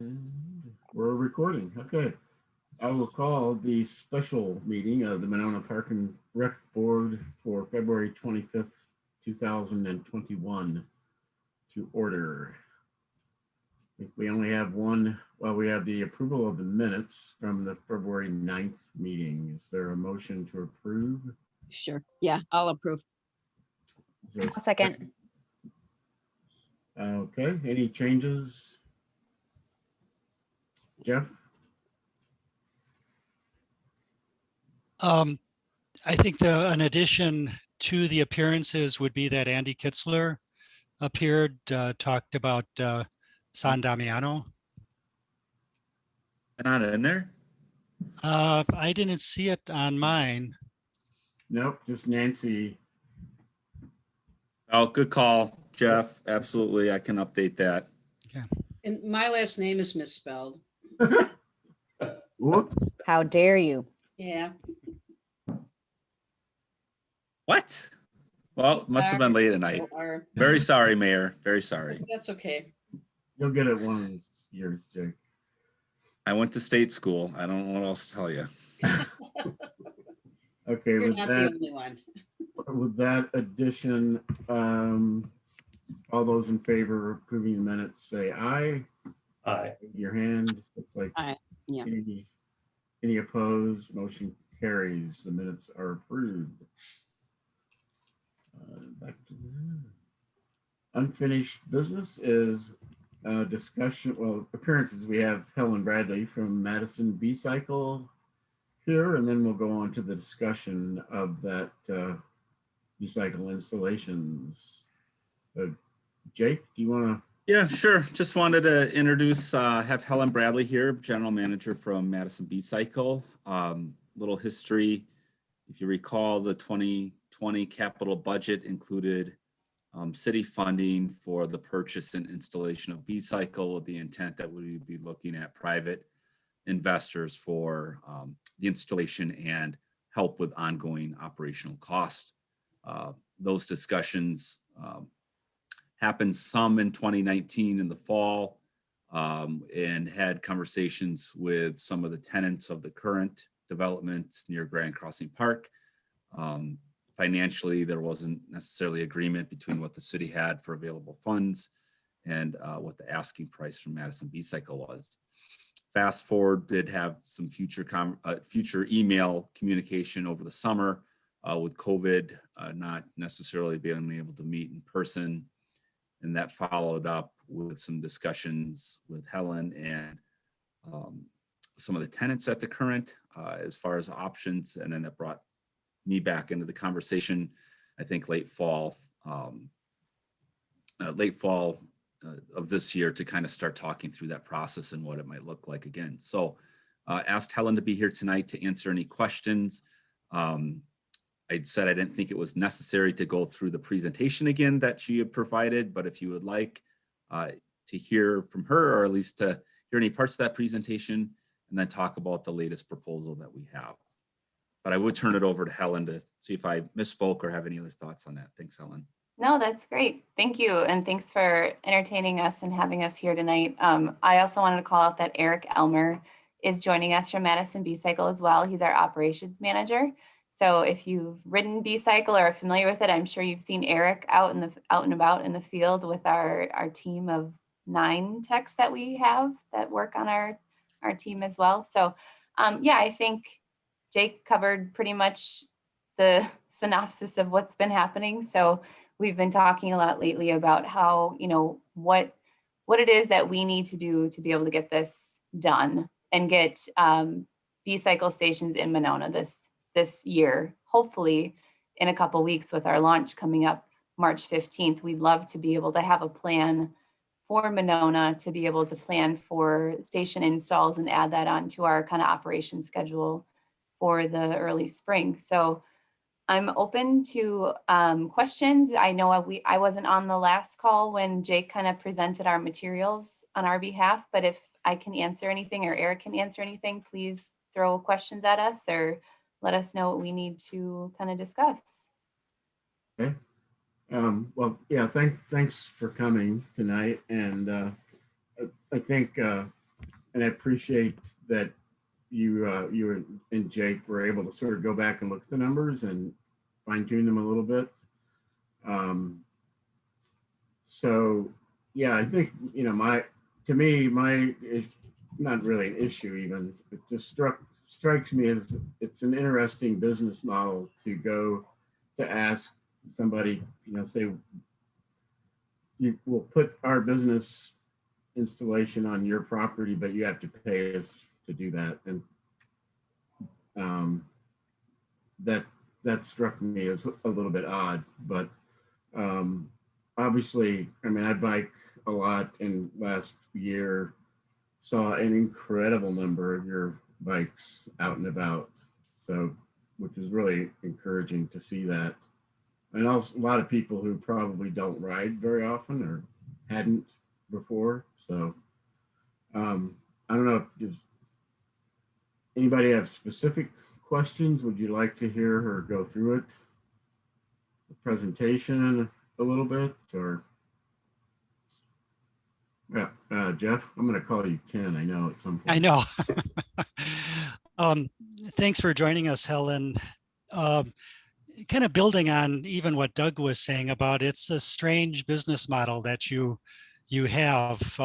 And we're recording. Okay. I will call the special meeting of the Monona Park and Rec Board for February 25th, 2021 to order. I think we only have one. Well, we have the approval of the minutes from the February 9th meeting. Is there a motion to approve? Sure. Yeah, I'll approve. Is there a Second. Okay. Any changes? Jeff? I think an addition to the appearances would be that Andy Kitzler appeared, talked about San Damiano. Not in there? I didn't see it on mine. Nope, just Nancy. Oh, good call, Jeff. Absolutely. I can update that. And my last name is misspelled. Whoops. How dare you? Yeah. What? Well, it must have been late at night. Or- Very sorry, Mayor. Very sorry. That's okay. You'll get it one of these years, Jake. I went to state school. I don't know what else to tell you. Okay, You're with not that, the only one. with that addition, all those in favor of approving the minutes, say aye. Aye. Your hand, looks like. Aye, yeah. Any opposed? Motion carries. The minutes are approved. Back to the unfinished business is discussion, well, appearances. We have Helen Bradley from Madison B-Cycle here, and then we'll go on to the discussion of that B-Cycle installations. Jake, do you want to? Yeah, sure. Just wanted to introduce, have Helen Bradley here, General Manager from Madison B-Cycle. Little history. If you recall, the 2020 capital budget included city funding for the purchase and installation of B-Cycle with the intent that we would be looking at private investors for the installation and help with ongoing operational costs. Those discussions happened some in 2019 in the fall, and had conversations with some of the tenants of the current development near Grand Crossing Park. Financially, there wasn't necessarily agreement between what the city had for available funds and what the asking price from Madison B-Cycle was. Fast forward, did have some future email communication over the summer with COVID, not necessarily being able to meet in person. And that followed up with some discussions with Helen and some of the tenants at the current as far as options. And then that brought me back into the conversation, I think late fall of this year to kind of start talking through that process and what it might look like again. So asked Helen to be here tonight to answer any questions. I said I didn't think it was necessary to go through the presentation again that she had provided, but if you would like to hear from her, or at least to hear any parts of that presentation, and then talk about the latest proposal that we have. But I would turn it over to Helen to see if I misspoke or have any other thoughts on that. Thanks, Helen. No, that's great. Thank you. And thanks for entertaining us and having us here tonight. I also wanted to call out that Eric Elmer is joining us from Madison B-Cycle as well. He's our operations manager. So if you've ridden B-Cycle or are familiar with it, I'm sure you've seen Eric out and about in the field with our team of 9 techs that we have that work on our team as well. So yeah, I think Jake covered pretty much the synopsis of what's been happening. So we've been talking a lot lately about how, what it is that we need to do to be able to get this done and get B-Cycle stations in Monona this year. Hopefully in a couple weeks with our launch coming up March 15th, we'd love to be able to have a plan for Monona to be able to plan for station installs and add that onto our kind of operation schedule for the early spring. So I'm open to questions. I know I wasn't on the last call when Jake kind of presented our materials on our behalf, but if I can answer anything or Eric can answer anything, please throw questions at us or let us know what we need to kind of discuss. Okay. Well, yeah, thanks for coming tonight. And I think and I appreciate that you and Jake were able to sort of go back and look at the numbers and fine tune them a little bit. So yeah, I think, to me, it's not really an issue even. It just strikes me as it's an interesting business model to go to ask somebody, say, you will put our business installation on your property, but you have to pay us to do that. And that struck me as a little bit odd, but obviously, I mean, I bike a lot, and last year saw an incredible number of your bikes out and about. So, which was really encouraging to see that. And also a lot of people who probably don't ride very often or hadn't before. So, I don't know if anybody have specific questions. Would you like to hear her go through it, the presentation a little bit, or? Yeah, Jeff, I'm going to call you Ken. I know at some point. I know. Thanks for joining us, Helen. Kind of building on even what Doug was saying about it's a strange business model that you have.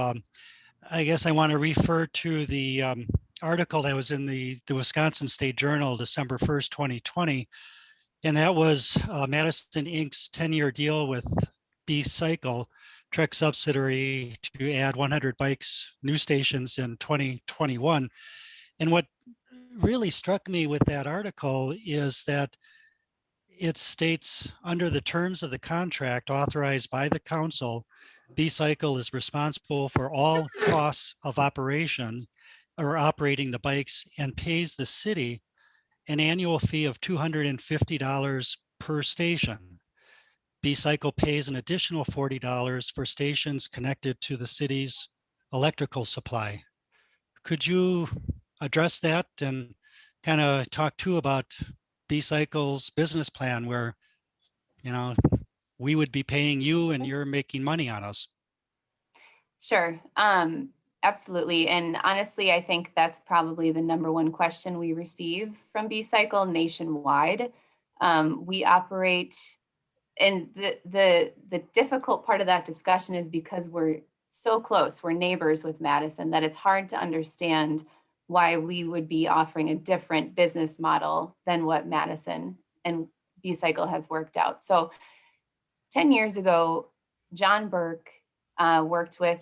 I guess I want to refer to the article that was in the Wisconsin State Journal, December 1st, 2020. And that was Madison Inc.'s 10-year deal with B-Cycle, Trek subsidiary, to add 100 bikes, new stations in 2021. And what really struck me with that article is that it states under the terms of the contract authorized by the council, B-Cycle is responsible for all costs of operation or operating the bikes and pays the city an annual fee of $250 per station. B-Cycle pays an additional $40 for stations connected to the city's electrical supply. Could you address that and kind of talk too about B-Cycle's business plan where, we would be paying you and you're making money on us? Sure. Absolutely. And honestly, I think that's probably the number one question we receive from B-Cycle nationwide. We operate, and the difficult part of that discussion is because we're so close, we're neighbors with Madison, that it's hard to understand why we would be offering a different business model than what Madison and B-Cycle has worked out. So 10 years ago, John Burke worked with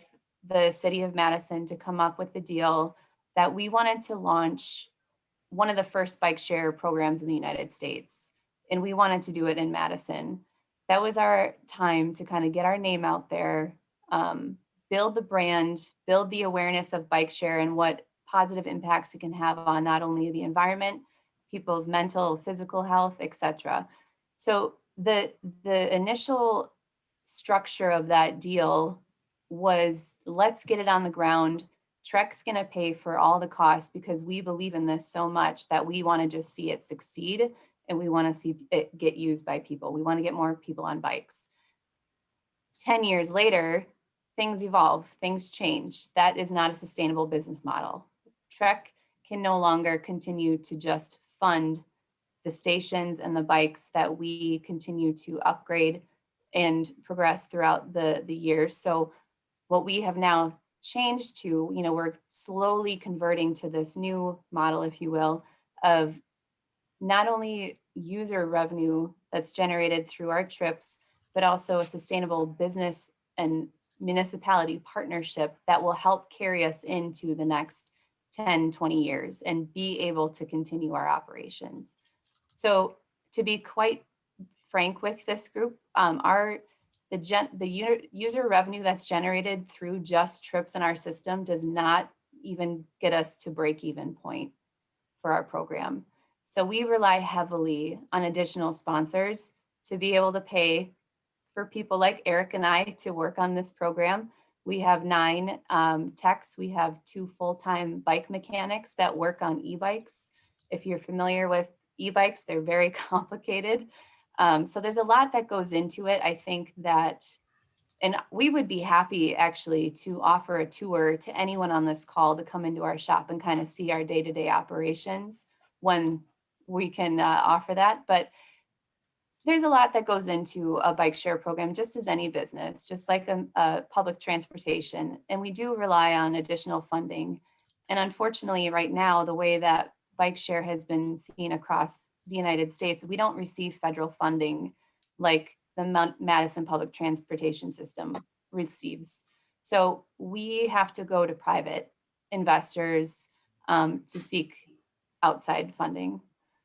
the city of Madison to come up with the deal that we wanted to launch one of the first bike share programs in the United States. And we wanted to do it in Madison. That was our time to kind of get our name out there, build the brand, build the awareness of bike share and what positive impacts it can have on not only the environment, people's mental, physical health, etc. So the initial structure of that deal was, let's get it on the ground. Trek's going to pay for all the costs because we believe in this so much that we want to just see it succeed and we want to see it get used by people. We want to get more people on bikes. 10 years later, things evolve, things change. That is not a sustainable business model. Trek can no longer continue to just fund the stations and the bikes that we continue to upgrade and progress throughout the years. So what we have now changed to, we're slowly converting to this new model, if you will, of not only user revenue that's generated through our trips, but also a sustainable business and municipality partnership that will help carry us into the next 10, 20 years and be able to continue our operations. So to be quite frank with this group, the user revenue that's generated through just trips in our system does not even get us to break even point for our program. So we rely heavily on additional sponsors to be able to pay for people like Eric and I to work on this program. We have 9 techs. We have 2 full-time bike mechanics that work on e-bikes. If you're familiar with e-bikes, they're very complicated. So there's a lot that goes into it. I think that And we would be happy actually to offer a tour to anyone on this call to come into our shop and kind of see our day-to-day operations when we can offer that. But there's a lot that goes into a bike share program, just as any business, just like a public transportation. And we do rely on additional funding. And unfortunately, right now, the way that bike share has been seen across the United States, we don't receive federal funding like the Madison public transportation system receives. So we have to go to private investors to seek outside funding.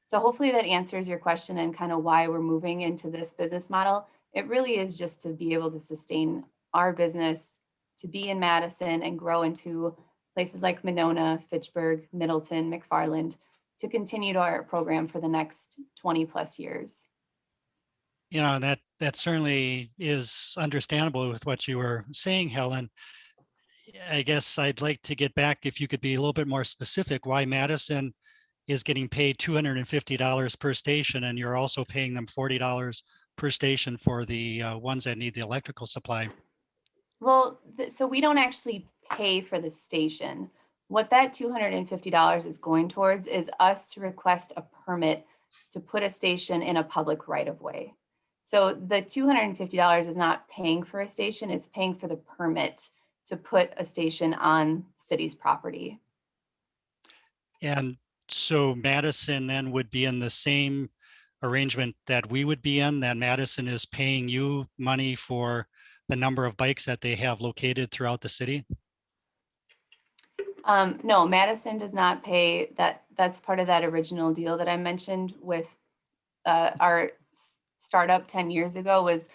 So hopefully that answers your question and kind of why we're moving into this business model. It really is just to be able to sustain our business, to be in Madison and grow into places like Monona, Fitchburg, Middleton, McFarland, to continue to our program for the next 20 plus years. You know, that certainly is understandable with what you were saying, Helen. I guess I'd like to get back, if you could be a little bit more specific, why Madison is getting paid $250 per station, and you're also paying them $40 per station for the ones that need the electrical supply. Well, so we don't actually pay for the station. What that $250 is going towards is us to request a permit to put a station in a public right of way. So the $250 is not paying for a station, it's paying for the permit to put a station on city's property. And so Madison then would be in the same arrangement that we would be in, that Madison is paying you money for the number of bikes that they have located throughout the city? No, Madison does not pay that. That's part of that original deal that I mentioned with our startup 10 years ago. Was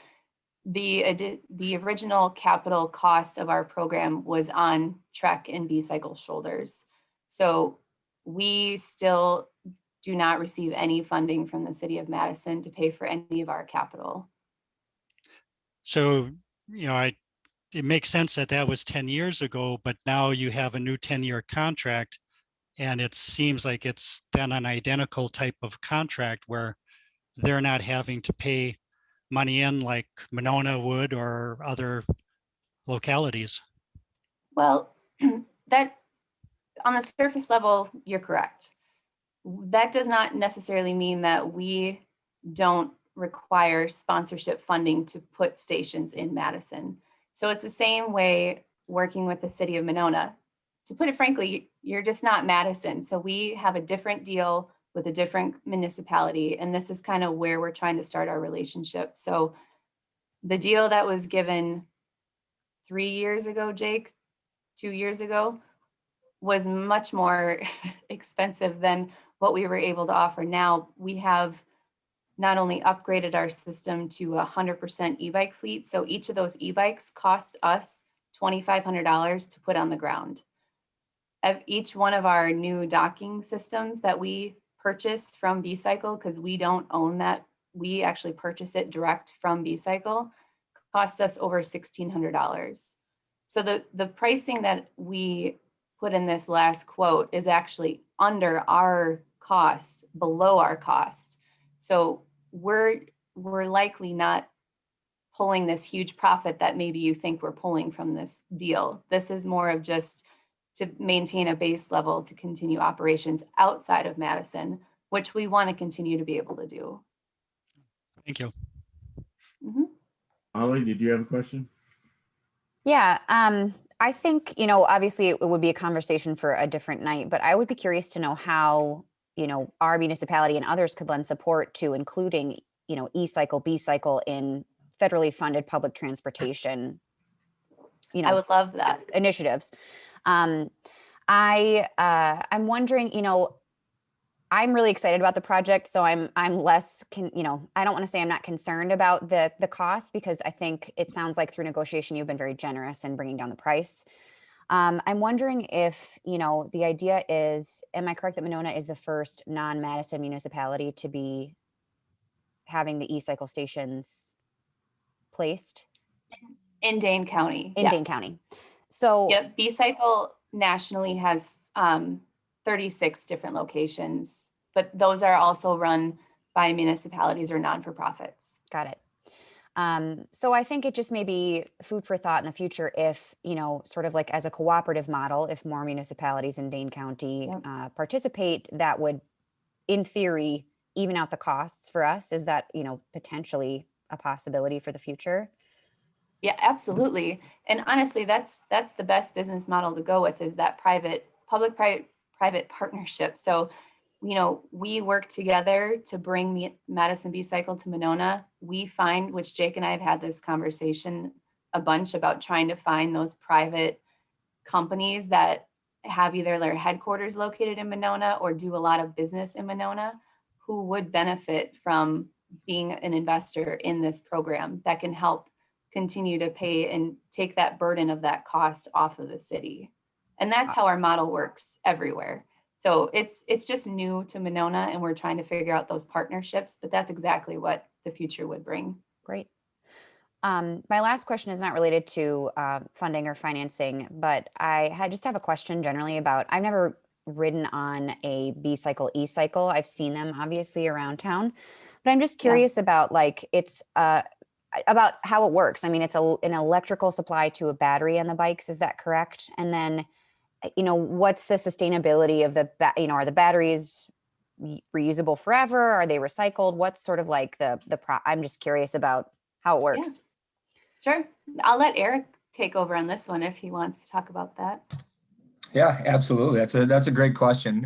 the original capital cost of our program was on Trek and B-Cycle shoulders. So we still do not receive any funding from the city of Madison to pay for any of our capital. So, you know, it makes sense that that was 10 years ago, but now you have a new 10-year contract, and it seems like it's then an identical type of contract where they're not having to pay money in like Monona would or other localities. Well, that on the surface level, you're correct. That does not necessarily mean that we don't require sponsorship funding to put stations in Madison. So it's the same way working with the city of Monona. To put it frankly, you're just not Madison. So we have a different deal with a different municipality. And this is kind of where we're trying to start our relationship. So the deal that was given 3 years ago, Jake, 2 years ago, was much more expensive than what we were able to offer. Now we have not only upgraded our system to 100% e-bike fleet, so each of those e-bikes costs us $2,500 to put on the ground. Of each one of our new docking systems that we purchase from B-Cycle, because we don't own that, we actually purchase it direct from B-Cycle, costs us over $1,600. So the pricing that we put in this last quote is actually under our cost, below our cost. So we're likely not pulling this huge profit that maybe you think we're pulling from this deal. This is more of just to maintain a base level to continue operations outside of Madison, which we want to continue to be able to do. Thank you. Mm-hmm. Ollie, did you have a question? Yeah, I think, obviously it would be a conversation for a different night, but I would be curious to know how, our municipality and others could lend support to including, e-cycle, B-cycle in federally funded public transportation, I would love that. initiatives. I'm wondering, I'm really excited about the project, so I'm less, I don't want to say I'm not concerned about the cost, because I think it sounds like through negotiation you've been very generous in bringing down the price. I'm wondering if, the idea is, am I correct that Monona is the first non-Madison municipality to be having the e-cycle stations placed? In Dane County. In yes. Dane County. So Yep, B-Cycle nationally has 36 different locations, but those are also run by municipalities or non-for-profits. got it. So I think it just may be food for thought in the future if, sort of like as a cooperative model, if more municipalities in Dane County Yep. participate, that would, in theory, even out the costs for us. Is that, potentially a possibility for the future? Yeah, absolutely. And honestly, that's the best business model to go with, is that public-private partnership. So, we work together to bring Madison B-Cycle to Monona. We find, which Jake and I have had this conversation a bunch about, trying to find those private companies that have either their headquarters located in Monona or do a lot of business in Monona, who would benefit from being an investor in this program that can help continue to pay and take that burden of that cost off of the city. And that's how our model works everywhere. So it's just new to Monona, and we're trying to figure out those partnerships, but that's exactly what the future would bring. Great. My last question is not related to funding or financing, but I just have a question generally about, I've never ridden on a B-Cycle, E-Cycle. I've seen them obviously around town, but I'm just curious about about how it works. I mean, it's an electrical supply to a battery on the bikes. Is that correct? And then, what's the sustainability of are the batteries reusable forever? Are they recycled? What's sort of like I'm just curious about how it works. Sure. I'll let Eric take over on this one if he wants to talk about that. Yeah, absolutely. That's a great question.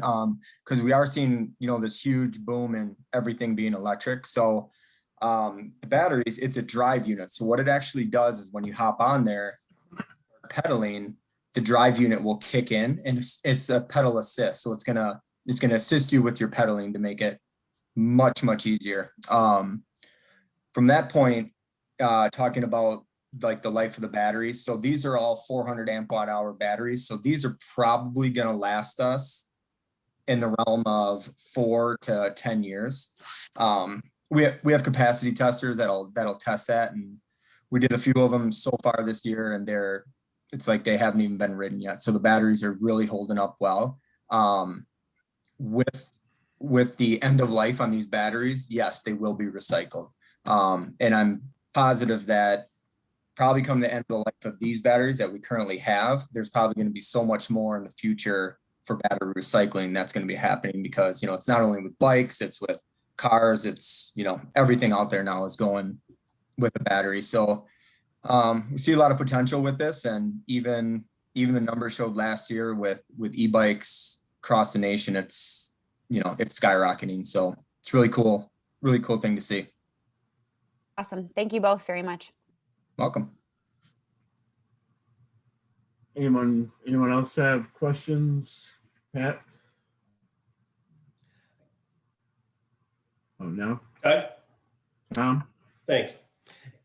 Because we are seeing, this huge boom in everything being electric. So the batteries, it's a drive unit. So what it actually does is when you hop on there, pedaling, the drive unit will kick in, and it's a pedal assist. So it's gonna assist you with your pedaling to make it much, much easier. From that point, talking about like the life of the batteries. So these are all 400 amp watt hour batteries. So these are probably going to last us in the realm of 4 to 10 years. We have capacity testers that'll test that, and we did a few of them so far this year, and it's like they haven't even been ridden yet. So the batteries are really holding up well. With the end of life on these batteries, yes, they will be recycled. And I'm positive that probably come the end of the life of these batteries that we currently have, there's probably going to be so much more in the future for battery recycling that's going to be happening, because, it's not only with bikes, it's with cars, it's, everything out there now is going with a battery. So we see a lot of potential with this, and even the numbers showed last year with e-bikes across the nation, it's skyrocketing. So it's really cool thing to see. Awesome. Thank you both very much. Welcome. Anyone else have questions? Pat? Oh, no. Tom? Thanks.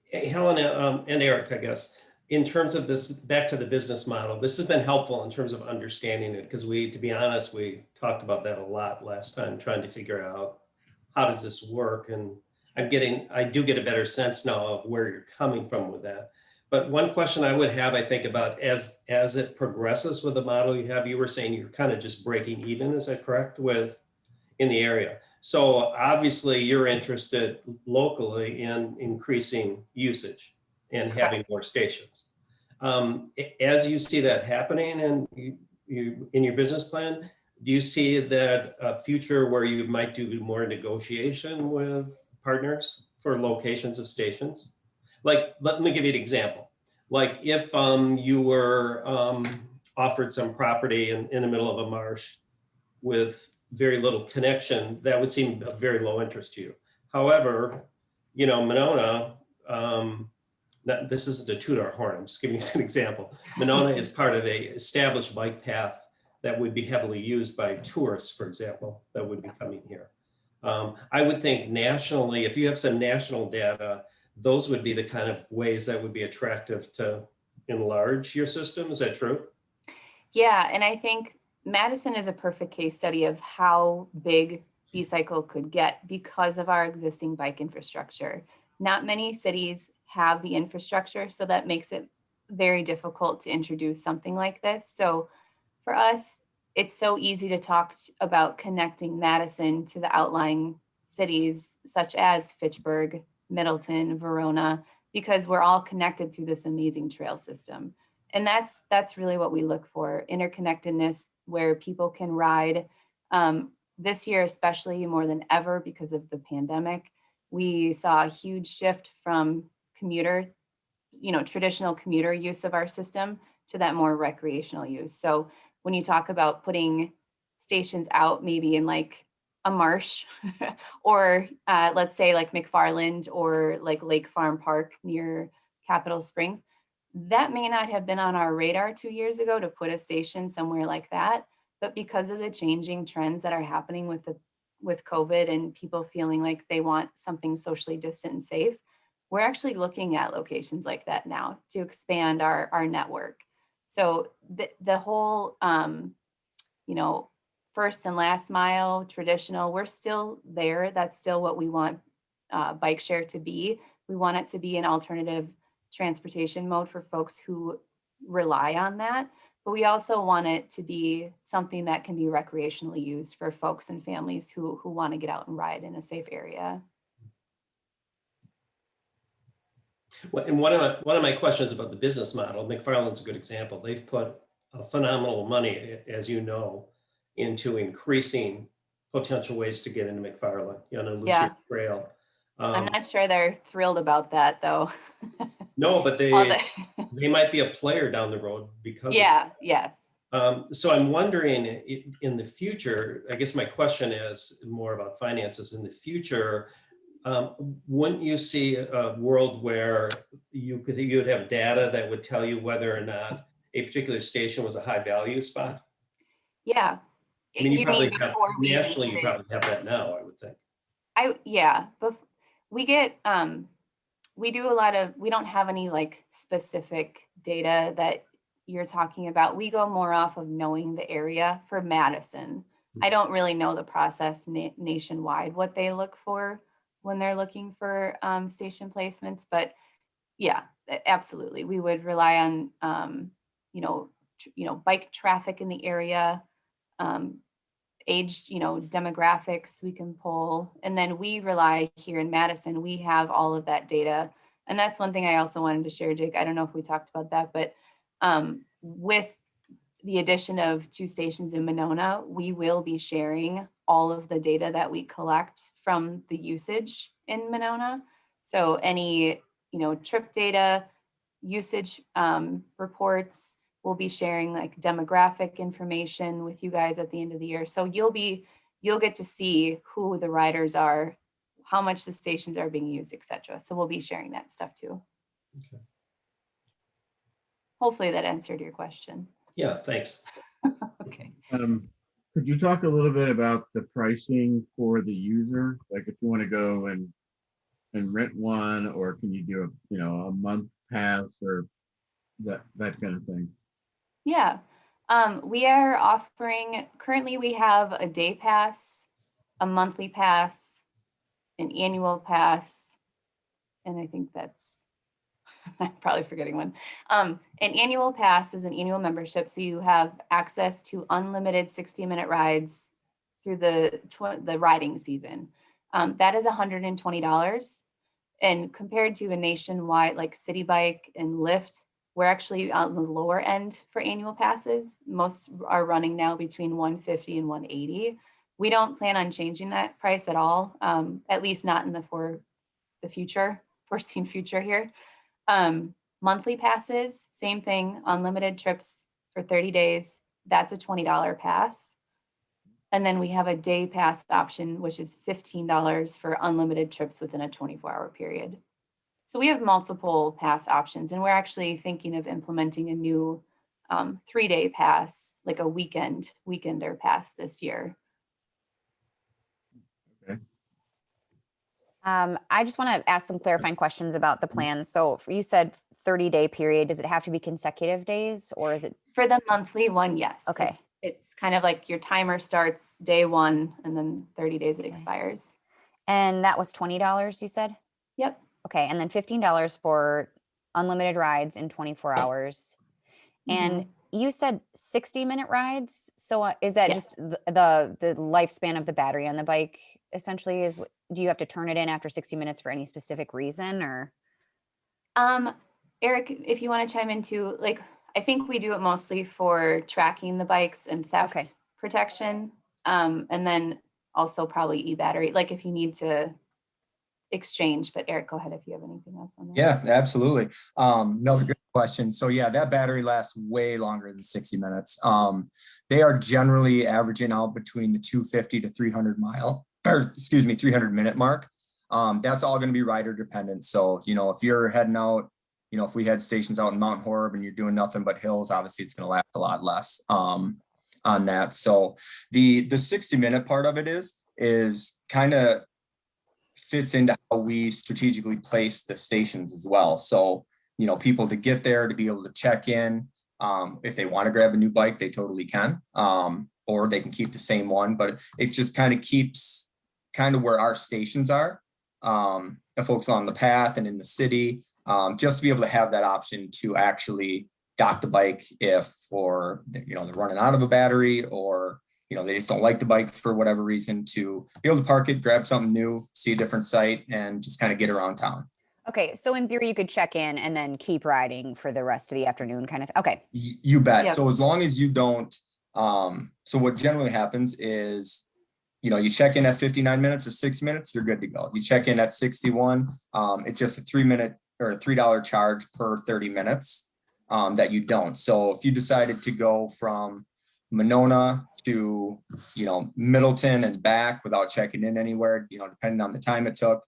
Hey, Helen and Eric, I guess, in terms of this, back to the business model, this has been helpful in terms of understanding it, because to be honest, we talked about that a lot last time, trying to figure out how does this work. And I do get a better sense now of where you're coming from with that. But one question I would have, I think, about as it progresses with the model you were saying you're kind of just breaking even, is that correct, in the area? So obviously you're interested locally in increasing usage and having more stations. As you see that happening and you in your business plan, do you see that a future where you might do more negotiation with partners for locations of stations? Like, let me give you an example. Like if you were offered some property in the middle of a marsh with very little connection, that would seem of very low interest to you. However, Monona, this isn't a toot our horn, I'm just giving you an example. Monona is part of a established bike path that would be heavily used by tourists, for example, that would be coming here. I would think nationally, if you have some national data, those would be the kind of ways that would be attractive to enlarge your system. Is that true? Yeah, and I think Madison is a perfect case study of how big B-Cycle could get because of our existing bike infrastructure. Not many cities have the infrastructure, so that makes it very difficult to introduce something like this. So for us, it's so easy to talk about connecting Madison to the outlying cities such as Fitchburg, Middleton, Verona, because we're all connected through this amazing trail system. And that's really what we look for, interconnectedness, where people can ride. This year, especially more than ever because of the pandemic, we saw a huge shift from commuter, traditional commuter use of our system to that more recreational use. So when you talk about putting stations out maybe in like a marsh or let's say like McFarland or like Lake Farm Park near Capitol Springs, that may not have been on our radar 2 years ago to put a station somewhere like that. But because of the changing trends that are happening with COVID and people feeling like they want something socially distant and safe, we're actually looking at locations like that now to expand our network. So the whole, first and last mile traditional, we're still there. That's still what we want bike share to be. We want it to be an alternative transportation mode for folks who rely on that. But we also want it to be something that can be recreationally used for folks and families who want to get out and ride in a safe area. Well, and one of my questions about the business model, McFarland's a good example. They've put a phenomenal money, as you know, into increasing potential ways to get into McFarland, Lucia Yeah. Trail. I'm not sure they're thrilled about that though. No, but All they might be a player down the road because yeah, yes. so I'm wondering in the future, I guess my question is more about finances in the future. Wouldn't you see a world where you'd have data that would tell you whether or not a particular station was a high value spot? Yeah. I mean, you probably have, before we even naturally, you put it- probably have that now, I would think. we get, we do a lot of, we don't have any like specific data that you're talking about. We go more off of knowing the area for Madison. I don't really know the process nationwide, what they look for when they're looking for station placements, but yeah, absolutely. We would rely on, bike traffic in the area, age, demographics we can pull. And then we rely here in Madison, we have all of that data. And that's one thing I also wanted to share, Jake. I don't know if we talked about that, but with the addition of 2 stations in Monona, we will be sharing all of the data that we collect from the usage in Monona. So any, trip data, usage reports, we'll be sharing like demographic information with you guys at the end of the year. So you'll get to see who the riders are, how much the stations are being used, etc. So we'll be sharing that stuff too. Okay. Hopefully that answered your question. Yeah, thanks. Okay. Could you talk a little bit about the pricing for the user? Like if you want to go and rent one, or can you do a month pass or that kind of thing? Yeah. We are offering, currently we have a day pass, a monthly pass, an annual pass, and I think that's, I'm probably forgetting one. An annual pass is an annual membership, so you have access to unlimited 60-minute rides through the riding season. That is $120. And compared to a nationwide like City Bike and Lyft, we're actually on the lower end for annual passes. Most are running now between $150 and $180. We don't plan on changing that price at all, at least not in the foreseen future here. Monthly passes, same thing, unlimited trips for 30 days. That's a $20 pass. And then we have a day pass option, which is $15 for unlimited trips within a 24-hour period. So we have multiple pass options, and we're actually thinking of implementing a new 3-day pass, like a weekender pass this year. Okay. I just want to ask some clarifying questions about the plan. So you said 30-day period. Does it have to be consecutive days, or is it? For the monthly one, yes. Okay. It's kind of like your timer starts day 1 and then 30 days it expires. And that was $20, you said? Yep. Okay. And then $15 for unlimited rides in 24 hours. And You said 60-minute rides. So is that Yes. just the lifespan of the battery on the bike essentially is do you have to turn it in after 60 minutes for any specific reason or? Eric, if you want to chime in too, like, I think we do it mostly for tracking the bikes and theft Okay. protection. And then also probably e-battery, like if you need to exchange, but Eric, go ahead if you have anything else on that. Yeah, absolutely. No, good question. So yeah, that battery lasts way longer than 60 minutes. They are generally averaging out between the 250 to 300 mile, or excuse me, 300-minute mark. That's all going to be rider dependent. So, if you're heading out, if we had stations out in Mount Horeb and you're doing nothing but hills, obviously it's going to last a lot less on that. So the 60-minute part of it is kind of fits into how we strategically place the stations as well. So, people to get there, to be able to check in. If they want to grab a new bike, they totally can. Or they can keep the same one, but it just kind of keeps where our stations are. The folks on the path and in the city, just to be able to have that option to actually dock the bike if, or, they're running out of a battery, or they just don't like the bike for whatever reason, to be able to park it, grab something new, see a different site, and just kind of get around town. Okay, so in theory, you could check in and then keep riding for the rest of the afternoon kind of, okay. You bet. Yep. So as long as you don't, so what generally happens is, you check in at 59 minutes or 6 minutes, you're good to go. You check in at 61, it's just a 3-minute or a $3 charge per 30 minutes that you don't. So if you decided to go from Monona to, Middleton and back without checking in anywhere, depending on the time it took,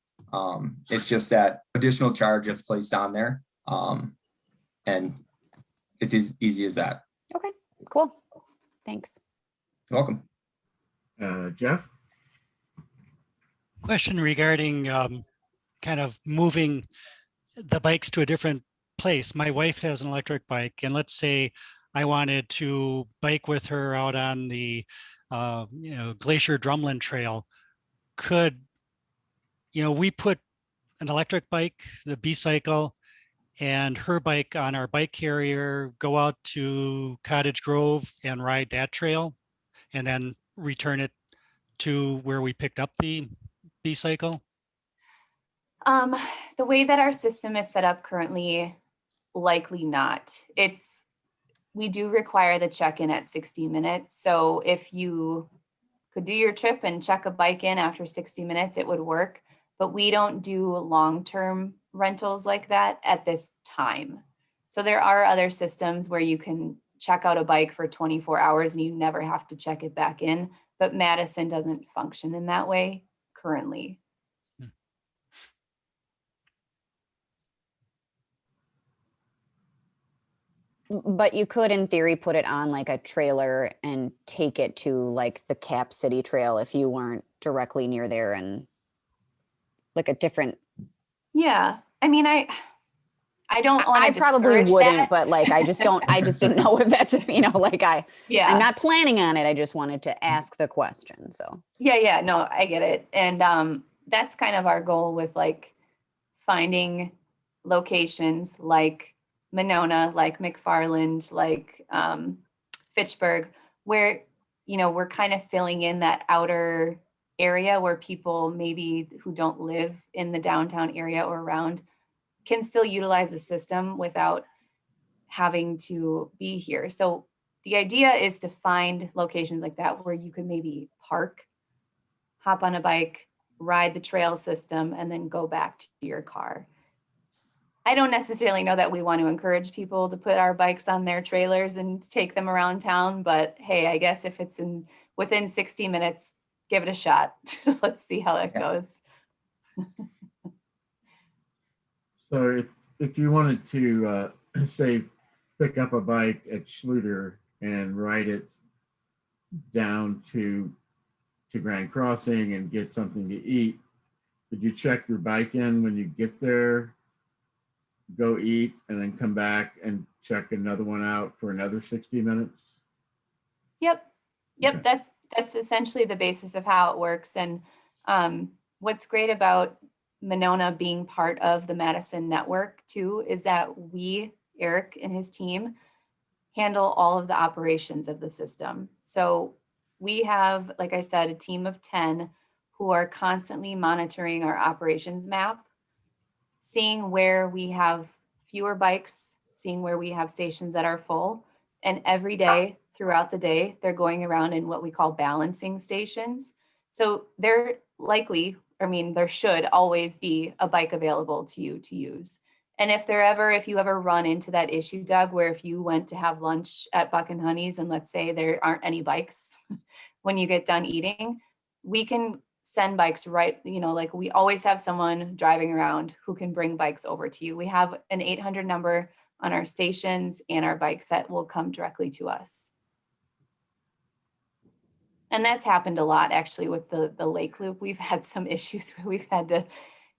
it's just that additional charge that's placed on there. And it's as easy as that. Okay, cool. Thanks. You're welcome. Jeff? Question regarding kind of moving the bikes to a different place. My wife has an electric bike, and let's say I wanted to bike with her out on the Glacier Drumlin Trail. Could we put an electric bike, the B-Cycle, and her bike on our bike carrier, go out to Cottage Grove and ride that trail, and then return it to where we picked up the B-Cycle? The way that our system is set up currently, likely not. We do require the check-in at 60 minutes. So if you could do your trip and check a bike in after 60 minutes, it would work. But we don't do long-term rentals like that at this time. So there are other systems where you can check out a bike for 24 hours and you never have to check it back in. But Madison doesn't function in that way currently. But you could, in theory, put it on like a trailer and take it to like the Cap City Trail if you weren't directly near there, and like a different. Yeah, I mean, I don't want I to probably discourage wouldn't, that. but like I just didn't know if that's like Yeah, I'm not planning on it. I just wanted to ask the question. So yeah, no, I get it, and that's kind of our goal with like finding locations like Monona, like McFarland, like Fitchburg, where we're kind of filling in that outer area where people maybe who don't live in the downtown area or around can still utilize the system without having to be here. So the idea is to find locations like that where you could maybe park, hop on a bike, ride the trail system, and then go back to your car. I don't necessarily know that we want to encourage people to put our bikes on their trailers and take them around town, but hey, I guess if it's within 60 minutes, give it a shot. Let's see how that goes. So if you wanted to say pick up a bike at Schluter and ride it down to Grand Crossing and get something to eat, did you check your bike in when you get there, go eat, and then come back and check another one out for another 60 minutes? Yep. Okay. That's essentially the basis of how it works. And what's great about Monona being part of the Madison network too is that Eric and his team, handle all of the operations of the system. So we have, like I said, a team of 10 who are constantly monitoring our operations map, seeing where we have fewer bikes, seeing where we have stations that are full. And every day throughout the day, they're going around in what we call balancing stations. So they're likely, I mean, there should always be a bike available to you to use. And if you ever run into that issue, Doug, where if you went to have lunch at Buck and Honey's and let's say there aren't any bikes when you get done eating, we can send bikes right, like we always have someone driving around who can bring bikes over to you. We have an 800 number on our stations and our bikes that will come directly to us. And that's happened a lot actually with the Lake Loop. We've had some issues where we've had to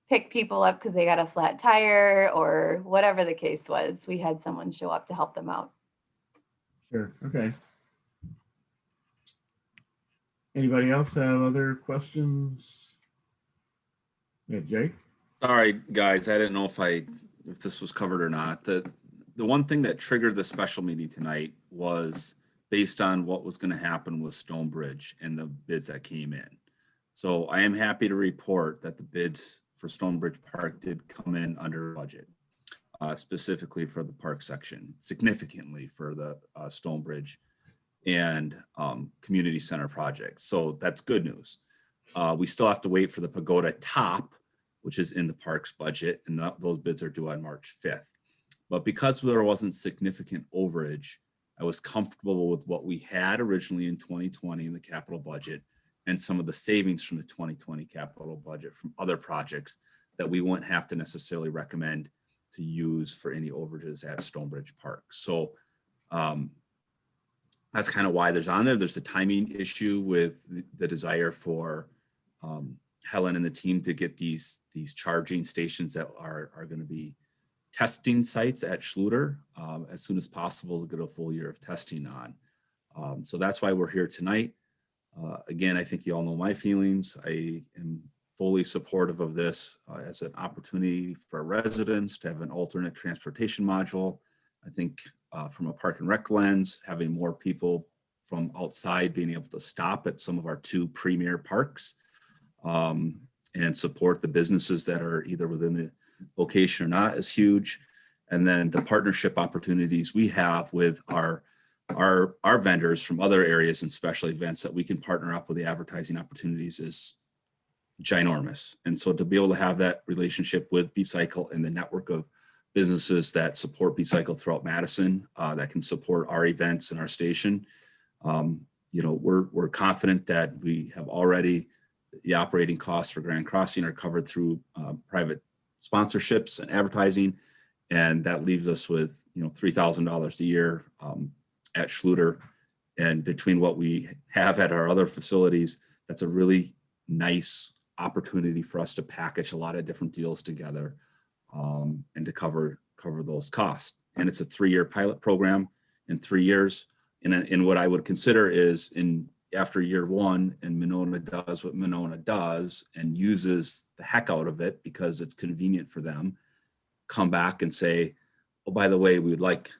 pick people up because they got a flat tire or whatever the case was. We had someone show up to help them out. Sure. Okay. Anybody else have other questions? Yeah, Jake? Sorry, guys, I didn't know if this was covered or not. The one thing that triggered the special meeting tonight was based on what was going to happen with Stonebridge and the bids that came in. So I am happy to report that the bids for Stonebridge Park did come in under budget, specifically for the park section, significantly for the Stonebridge and community center project. So that's good news. We still have to wait for the Pagoda Top, which is in the parks budget, and those bids are due on March 5th. But because there wasn't significant overage, I was comfortable with what we had originally in 2020 in the capital budget and some of the savings from the 2020 capital budget from other projects that we wouldn't have to necessarily recommend to use for any overages at Stonebridge Park. So that's kind of why there's on there. There's a timing issue with the desire for Helen and the team to get these charging stations that are going to be testing sites at Schluter as soon as possible to get a full year of testing on. So that's why we're here tonight. Again, I think you all know my feelings. I am fully supportive of this as an opportunity for residents to have an alternate transportation module. I think from a park and rec lens, having more people from outside being able to stop at some of our two premier parks and support the businesses that are either within the location or not is huge. And then the partnership opportunities we have with our vendors from other areas and special events that we can partner up with the advertising opportunities is ginormous. And so to be able to have that relationship with B-Cycle and the network of businesses that support B-Cycle throughout Madison, that can support our events and our station, we're confident that we have already the operating costs for Grand Crossing are covered through private sponsorships and advertising, and that leaves us with $3,000 a year at Schluter. And between what we have at our other facilities, that's a really nice opportunity for us to package a lot of different deals together and to cover those costs. And it's a 3-year pilot program in 3 years. And what I would consider is after year 1 and Monona does what Monona does and uses the heck out of it because it's convenient for them, come back and say, oh, by the way, we would like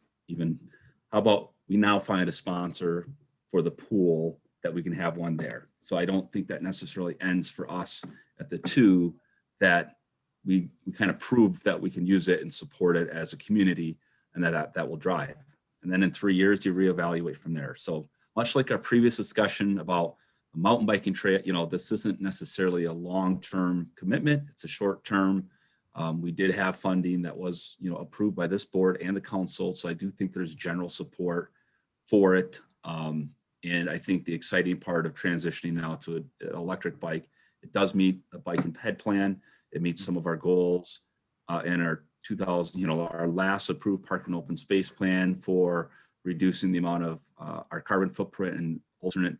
how about we now find a sponsor for the pool that we can have one there. So I don't think that necessarily ends for us at the 2, that we kind of prove that we can use it and support it as a community, and that will drive. And then in 3 years, you reevaluate from there. So much like our previous discussion about the mountain biking trail, this isn't necessarily a long-term commitment. It's a short-term. We did have funding that was, approved by this board and the council. So I do think there's general support for it. And I think the exciting part of transitioning now to an electric bike, it does meet a bike and ped plan. It meets some of our goals in our our last approved park and open space plan for reducing the amount of our carbon footprint and alternate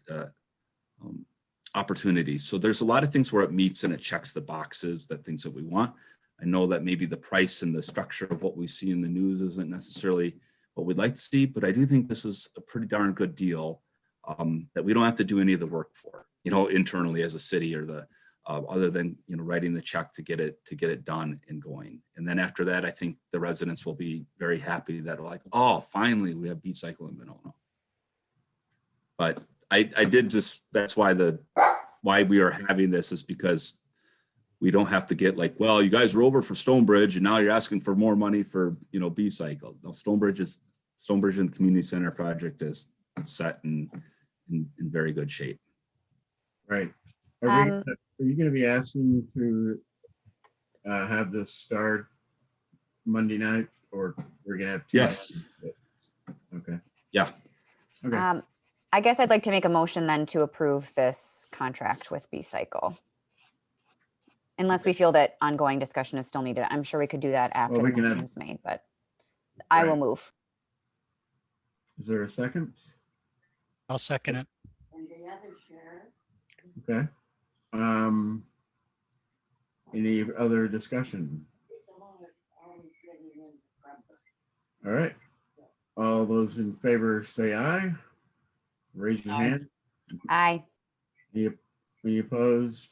opportunities. So there's a lot of things where it meets and it checks the boxes, things that we want. I know that maybe the price and the structure of what we see in the news isn't necessarily what we'd like to see, but I do think this is a pretty darn good deal that we don't have to do any of the work for, internally as a city or the other than, you know, writing the check to get it done and going. And then after that, I think the residents will be very happy that are like, oh, finally we have B-Cycle in Monona. But I did just, that's why we are having this is because we don't have to get like, well, you guys are over for Stonebridge and now you're asking for more money for, you know, B-Cycle. No, Stonebridge and the community center project is set in very good shape. Right. Are you going to be asking to have this start Monday night, or we're going to have two Yes. nights? Okay. Yeah. Okay. I guess I'd like to make a motion then to approve this contract with B-Cycle. Unless we feel that ongoing discussion is still needed. I'm sure we could do that after Well, we the can have- motion is made, but I will Right. move. Is there a second? I'll second it. Okay. Any other discussion? All right. All those in favor say aye. Raise your Aye. hand. Aye. Any opposed?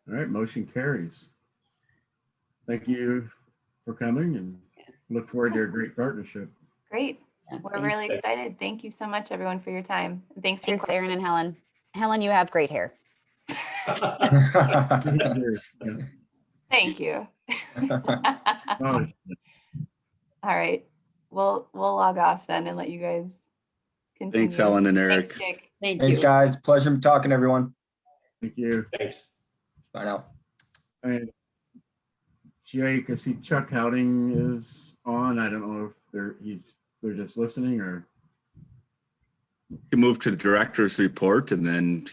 All right, motion carries. Thank you for coming and look forward to a great partnership. Great. Yeah, We're thank really excited. Thank you so much, everyone, for your time. And thanks for your Thanks, Aaron and questions. Helen. Helen, you have great hair. Yeah. Thank you. Oh, All right. We'll log off then and let you guys continue. Thanks, Helen and Eric. Thanks, Jake. Thank Thanks, you. guys. Pleasure talking, everyone. thank you. Thanks. Bye now. And Jake, I see Chuck Houting is on. I don't know if they're just listening or. Can move to the director's report and then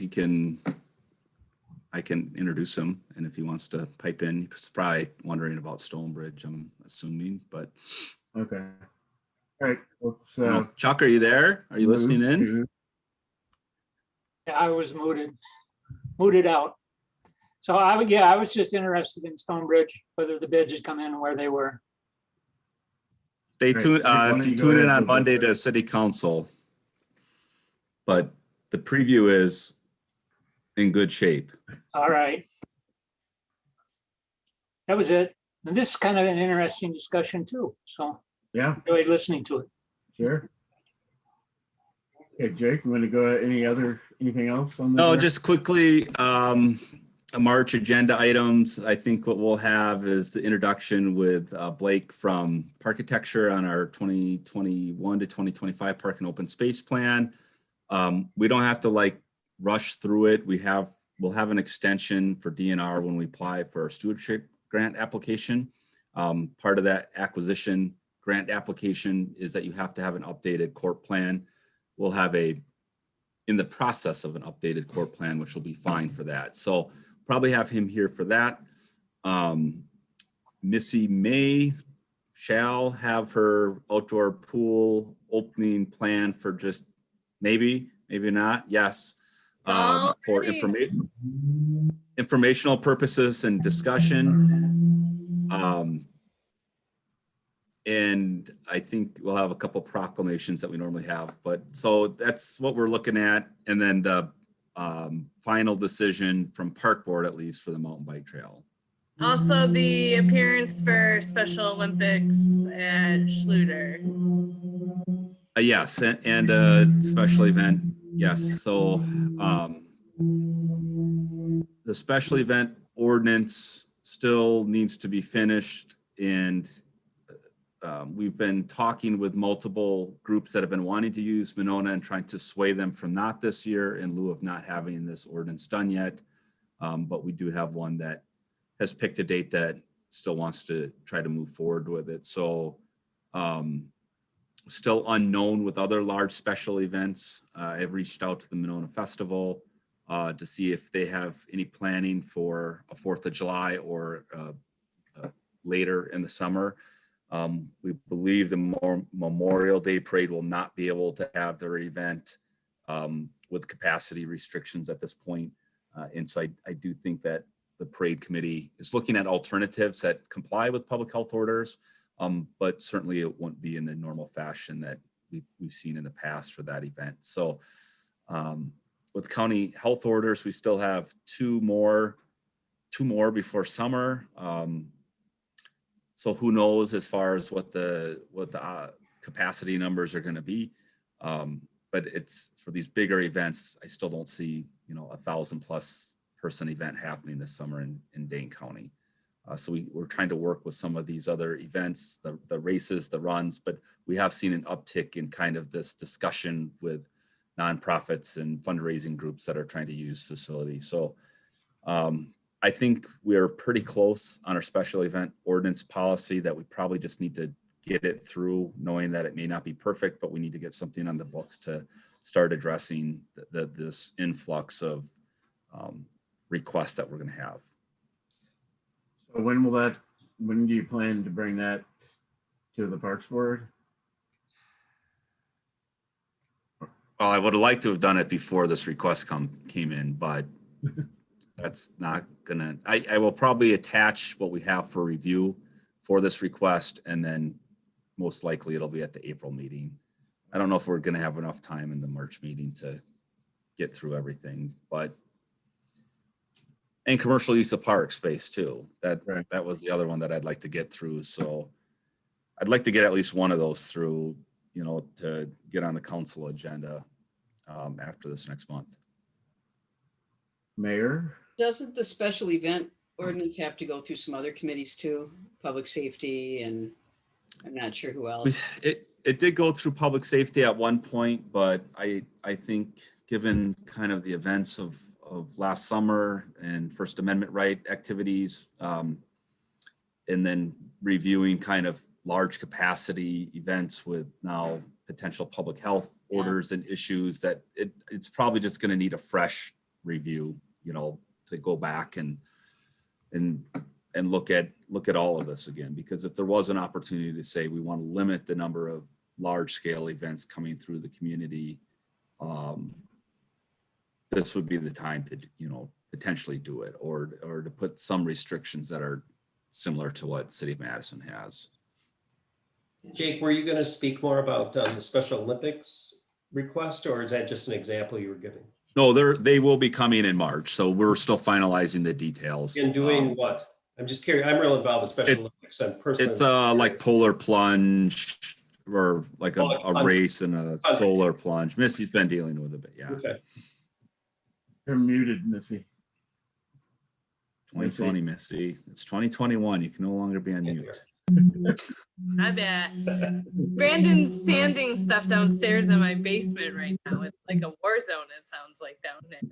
I can introduce him. And if he wants to pipe in, he's probably wondering about Stonebridge, I'm assuming, but Okay. All right. Let's Chuck, are you there? Are you listening in? to- I was mooted out. So I was just interested in Stonebridge, whether the bids had come in and where they were. Stay Right. tuned. Why If don't you you go tune in ahead on with the- Monday to city council, but the preview is in good shape. All right. That was it. And this is kind of an interesting discussion too. So Yeah, enjoyed listening to it. sure. Okay, Jake, you want to go anything else on the? No, just quickly, March agenda items. I think what we'll have is the introduction with Blake from Parkitecture on our 2021 to 2025 Park and Open Space Plan. We don't have to like rush through it. We'll have an extension for DNR when we apply for our stewardship grant application. Part of that acquisition grant application is that you have to have an updated court plan. We'll have in the process of an updated court plan, which will be fine for that. So probably have him here for that. Missy shall have her outdoor pool opening plan for just maybe not. Yes. For informational purposes and discussion. And I think we'll have a couple proclamations that we normally have, but so that's what we're looking at. And then the final decision from Park Board, at least for the mountain bike trail. Also the appearance for Special Olympics at Schluter. Yes, and a special event. Yes, so the special event ordinance still needs to be finished, and we've been talking with multiple groups that have been wanting to use Monona and trying to sway them from not this year in lieu of not having this ordinance done yet. But we do have one that has picked a date that still wants to try to move forward with it. So still unknown with other large special events. I've reached out to the Monona Festival to see if they have any planning for a 4th of July or later in the summer. We believe the Memorial Day Parade will not be able to have their event with capacity restrictions at this point. And so I do think that the parade committee is looking at alternatives that comply with public health orders, but certainly it won't be in the normal fashion that we've seen in the past for that event. So with county health orders, we still have 2 more 2 more before summer. So who knows as far as what the capacity numbers are going to be. But it's for these bigger events, I still don't see, 1,000+ person event happening this summer in Dane County. So we're trying to work with some of these other events, the races, the runs, but we have seen an uptick in kind of this discussion with nonprofits and fundraising groups that are trying to use facilities. So I think we're pretty close on our special event ordinance policy that we probably just need to get it through, knowing that it may not be perfect, but we need to get something on the books to start addressing this influx of requests that we're going to have. So when do you plan to bring that to the Parks Board? Well, I would have liked to have done it before this request came in, but that's not gonna, I will probably attach what we have for review for this request, and then most likely it'll be at the April meeting. I don't know if we're gonna have enough time in the March meeting to get through everything, but and commercial use of park space too. That was the other one that I'd like to get through. So I'd like to get at least one of those through, to get on the council agenda after this next month. Mayor? Doesn't the special event ordinance have to go through some other committees too? Public safety, and I'm not sure who else. It did go through public safety at one point, but I think given kind of the events of last summer and First Amendment right activities, and then reviewing kind of large capacity events with now potential public health orders and issues, that it's probably just going to need a fresh review, to go back and look at all of this again. Because if there was an opportunity to say we want to limit the number of large scale events coming through the community, this would be the time to potentially do it, or to put some restrictions that are similar to what City of Madison has. Jake, were you going to speak more about the Special Olympics request, or is that just an example you were giving? No, they will be coming in March, so we're still finalizing the details. And doing what? I'm just curious. I'm real involved with Special Olympics. I'm personally. It's like polar plunge, or like a race and a solar plunge. Missy's been dealing with it, but yeah. Okay. You're muted, Missy. 2020, Missy. It's 2021. You can no longer be on mute. I bet. Brandon's sanding stuff downstairs in my basement right now. It's like a war zone, it sounds like down there.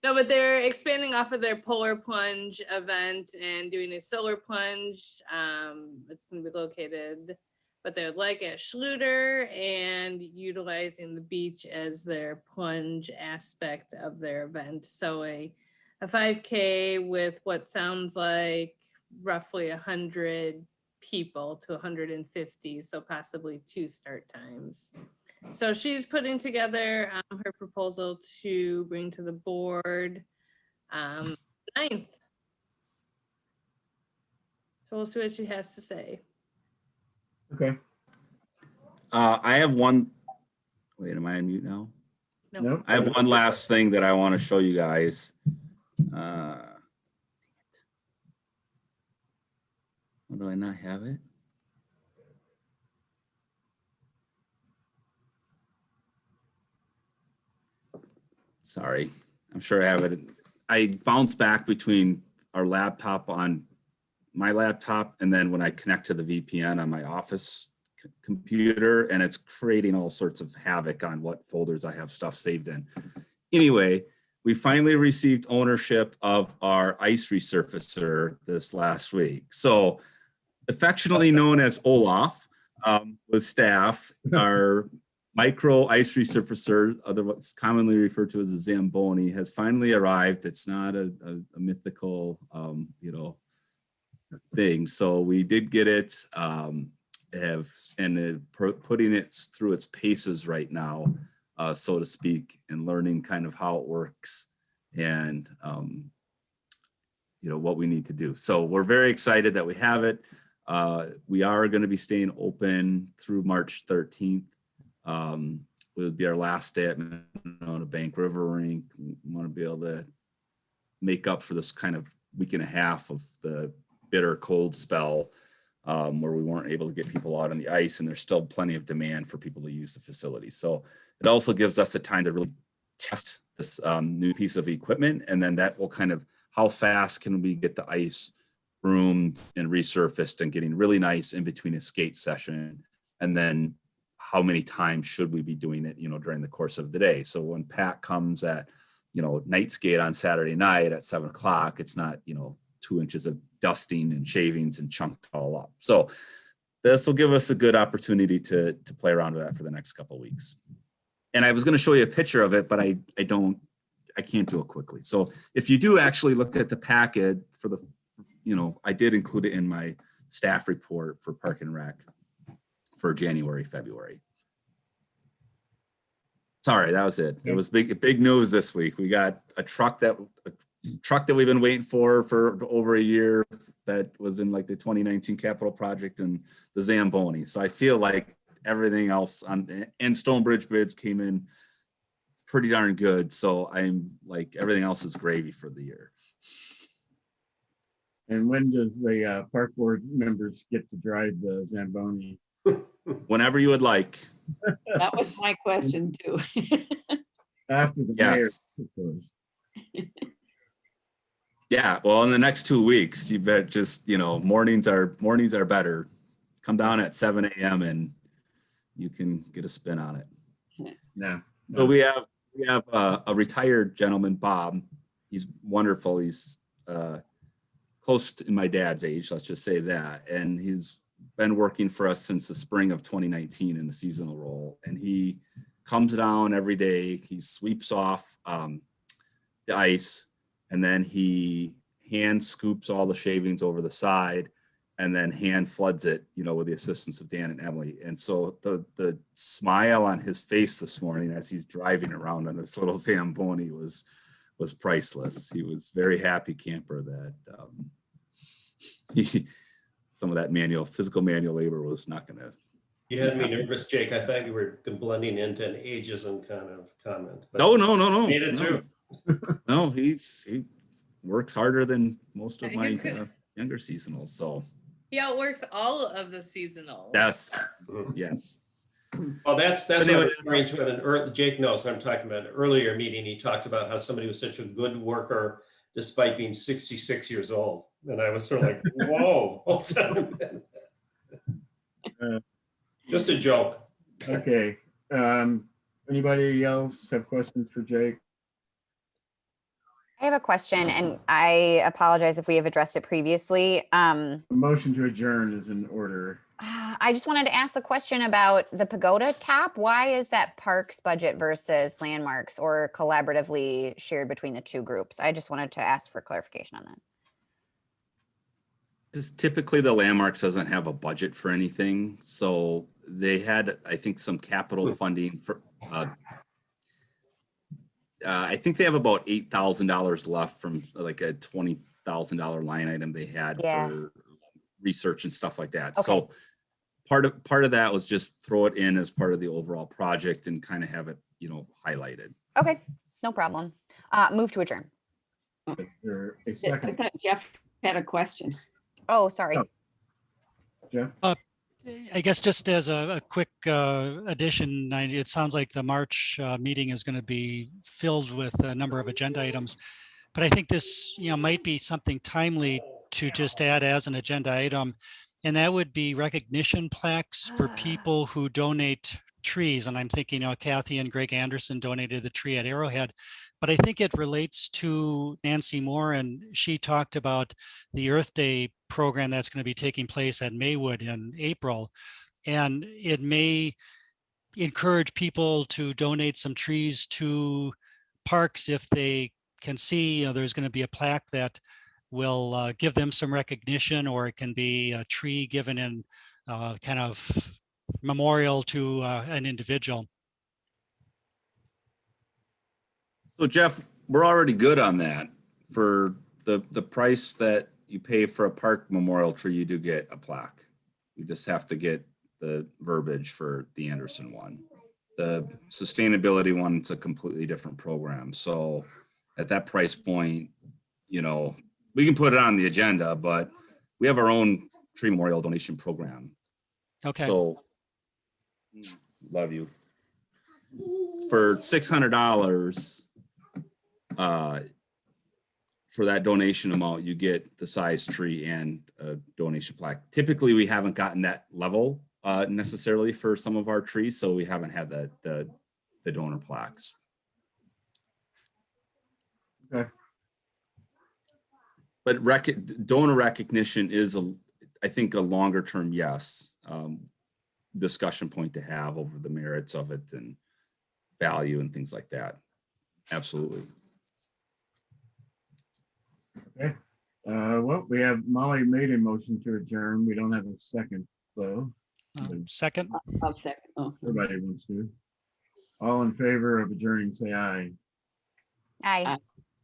No, but they're expanding off of their polar plunge event and doing a solar plunge. It's going to be located, but they're like at Schluter, and utilizing the beach as their plunge aspect of their event. So a 5K with what sounds like roughly 100 people to 150, so possibly 2 start times. So she's putting together her proposal to bring to the board 9th. So we'll see what she has to say. Okay. I have one. Wait, am I on mute now? Nope. I have one last thing that I want to show you guys. Do I not have it? Sorry, I'm sure I have it. I bounce back between our laptop on my laptop, and then when I connect to the VPN on my office computer, and it's creating all sorts of havoc on what folders I have stuff saved in. Anyway, we finally received ownership of our ice resurfacer this last week. So affectionately known as Olaf, with staff, our micro ice resurfacer, otherwise commonly referred to as a Zamboni, has finally arrived. It's not a mythical, thing. So we did get it, putting it through its paces right now, so to speak, and learning kind of how it works and, what we need to do. So we're very excited that we have it. We are going to be staying open through March 13th. Will be our last day at Minnesota Bank River Rink. We want to be able to make up for this kind of week and a half of the bitter cold spell where we weren't able to get people out on the ice, and there's still plenty of demand for people to use the facility. So it also gives us the time to really test this new piece of equipment, and then that will kind of, how fast can we get the ice groomed and resurfaced and getting really nice in between a skate session, and then how many times should we be doing it, during the course of the day. So when Pat comes at, night skate on Saturday night at 7 o'clock, it's not, 2 inches of dusting and shavings and chunked all up. So this will give us a good opportunity to play around with that for the next couple of weeks. And I was going to show you a picture of it, but I can't do it quickly. So if you do actually look at the packet for the, I did include it in my staff report for Park and Rec for January, February. Sorry, that was it. It was big news this week. We got a truck that we've been waiting for over a year that was in like the 2019 capital project and the Zamboni. So I feel like everything else and Stonebridge bids came in pretty darn good. So I'm like, everything else is gravy for the year. And when does the park board members get to drive the Zamboni? Whenever you would like. That was my question too. After the mayor, Yes. of course. Yeah, well, in the next 2 weeks, you bet just, mornings are better. Come down at 7 a.m. and you can get a spin on it. No. So we have a retired gentleman, Bob. He's wonderful. He's close to my dad's age, let's just say that. And he's been working for us since the spring of 2019 in the seasonal role. And he comes down every day. He sweeps off the ice, and then he hand scoops all the shavings over the side and then hand floods it, with the assistance of Dan and Emily. And so the smile on his face this morning as he's driving around on this little Zamboni was priceless. He was very happy camper that some of that physical manual labor was not going to. You had me nervous, Jake. I thought you were blending into an ageism kind of comment. But No. made it through. No, he works harder than most of my He's good. younger seasonals. So He outworks all of the seasonals. yes. Well, that's what anyway, I was referring to at an early, Jake knows I'm talking about an earlier meeting. He talked about how somebody was such a good worker despite being 66 years old. And I was sort of like, whoa, hold on a minute. Just a joke. Okay. Anybody else have questions for Jake? I have a question, and I apologize if we have addressed it previously. A motion to adjourn is in order. I just wanted to ask the question about the pagoda top. Why is that parks budget versus landmarks or collaboratively shared between the two groups? I just wanted to ask for clarification on that. Just typically the landmarks doesn't have a budget for anything. So they had, I think, some capital funding for, I think they have about $8,000 left from like a $20,000 line item they had for research and stuff like that. Okay. So part of that was just throw it in as part of the overall project and kind of have it, highlighted. Okay, no problem. Move to adjourn. Is there a I second? thought Jeff had a question. Oh, sorry. Oh. Jeff? I guess just as a quick addition, it sounds like the March meeting is going to be filled with a number of agenda items. But I think this, might be something timely to just add as an agenda item. And that would be recognition plaques for people who donate trees. And I'm thinking, Kathy and Greg Anderson donated the tree at Arrowhead. But I think it relates to Nancy Moore, and she talked about the Earth Day program that's going to be taking place at Maywood in April. And it may encourage people to donate some trees to parks if they can see there's going to be a plaque that will give them some recognition, or it can be a tree given in kind of memorial to an individual. So Jeff, we're already good on that. For the price that you pay for a park memorial tree, you do get a plaque. You just have to get the verbiage for the Anderson one. The sustainability one, it's a completely different program. So at that price point, we can put it on the agenda, but we have our own tree memorial donation program. Okay. So, love you. For $600, for that donation amount, you get the size tree and a donation plaque. Typically, we haven't gotten that level necessarily for some of our trees, so we haven't had the donor plaques. Okay. But donor recognition is, I think, a longer term, yes, discussion point to have over the merits of it and value and things like that. Absolutely. Okay. Well, we have Molly made a motion to adjourn. We don't have a second, though. Second. I'll second. Oh, Everybody wants to. All in favor of adjourning, say aye. Aye.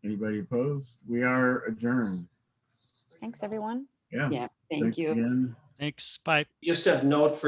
Anybody opposed? We are adjourned. Thanks, everyone. Yeah. yeah, thank Thanks you. again. Thanks. Bye. Just a note for